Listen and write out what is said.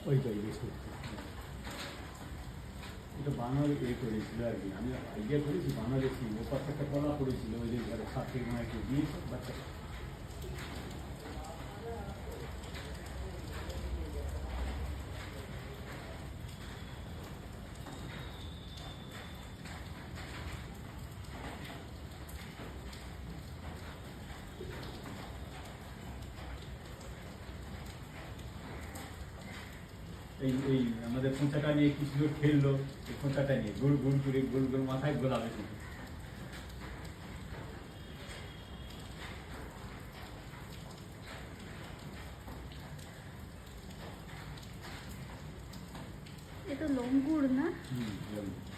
ওইটাই বেশি এটা বানার করেছিল আর কি, আমি আইডিয়া করেছি বানারেছি ওপার একটা কলা পড়েছিল ওই যে ঘরে সাথে মাকে দিয়েছে বাচ্চাটা। এই এই আমাদের খোঁচাটা নিয়ে কিছু জোর খেললো, এই খোঁচাটা নিয়ে গোল গোল করে গোল গোল মাথায় গোলাবে শুধু। এটা লঙ্গুর না? লঙ্গুর।